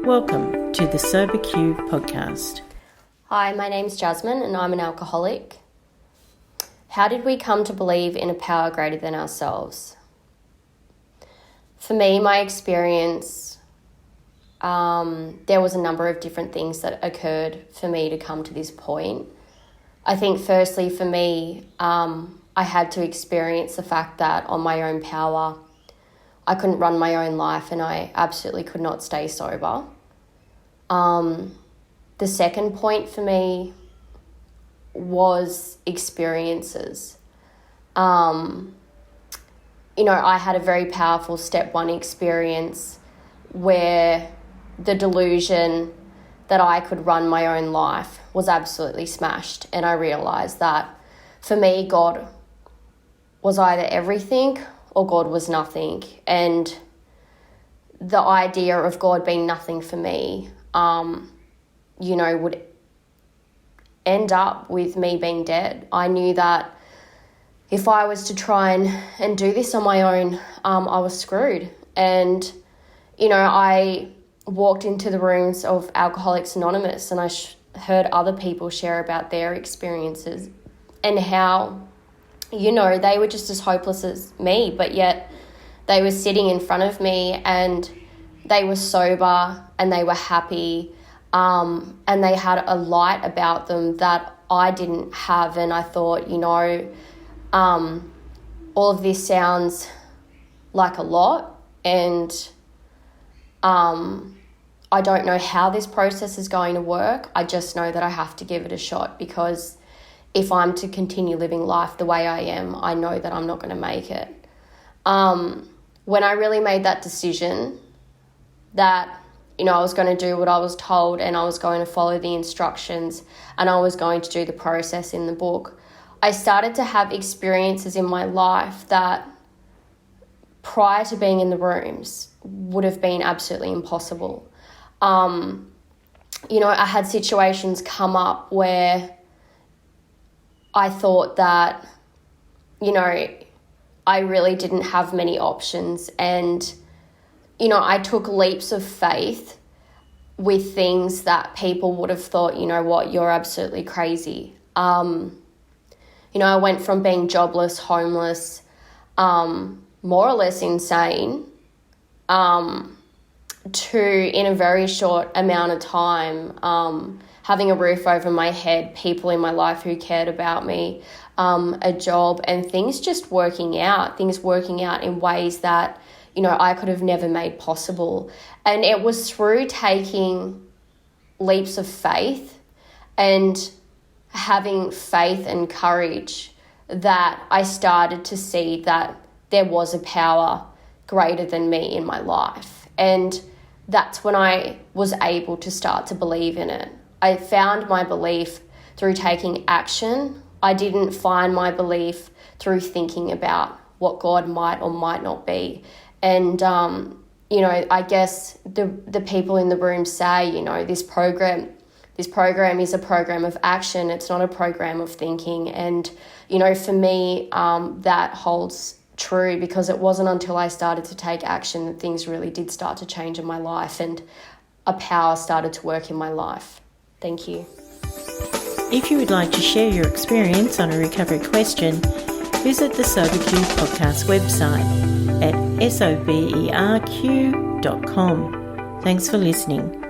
Welcome to the SoberQ podcast. Hi, my name's Jasmin and I'm an alcoholic. How did we come to believe in a power greater than ourselves? For me, my experience, there was a number of different things that occurred for me to come to this point. I think firstly for me, I had to experience the fact that on my own power, I couldn't run my own life and I absolutely could not stay sober. The second point for me was experiences. I had a very powerful step one experience where the delusion that I could run my own life was absolutely smashed. And I realised that for me, God was either everything or God was nothing. And the idea of God being nothing for me, would end up with me being dead. I knew that if I was to try and do this on my own, I was screwed. And, I walked into the rooms of Alcoholics Anonymous and I heard other people share about their experiences and how, they were just as hopeless as me, but yet they were sitting in front of me and they were sober and they were happy, and they had a light about them that I didn't have. And I thought, all of this sounds like a lot, and I don't know how this process is going to work. I just know that I have to give it a shot, because if I'm to continue living life the way I am, I know that I'm not going to make it. When I really made that decision that, I was going to do what I was told and I was going to follow the instructions and I was going to do the process in the book, I started to have experiences in my life that prior to being in the rooms would have been absolutely impossible. I had situations come up where I thought that, I really didn't have many options. And, I took leaps of faith with things that people would have thought, you're absolutely crazy. I went from being jobless, homeless, more or less insane, to, in a very short amount of time, having a roof over my head, people in my life who cared about me, a job, and things working out in ways that, I could have never made possible. And it was through taking leaps of faith and having faith and courage that I started to see that there was a power greater than me in my life. And that's when I was able to start to believe in it. I found my belief through taking action. I didn't find my belief through thinking about what God might or might not be. And, I guess the people in the room say, this program is a program of action. It's not a program of thinking. And, for me, that holds true, because it wasn't until I started to take action that things really did start to change in my life and a power started to work in my life. Thank you. If you would like to share your experience on a recovery question, visit the SoberQ podcast website at soberq.com. Thanks for listening.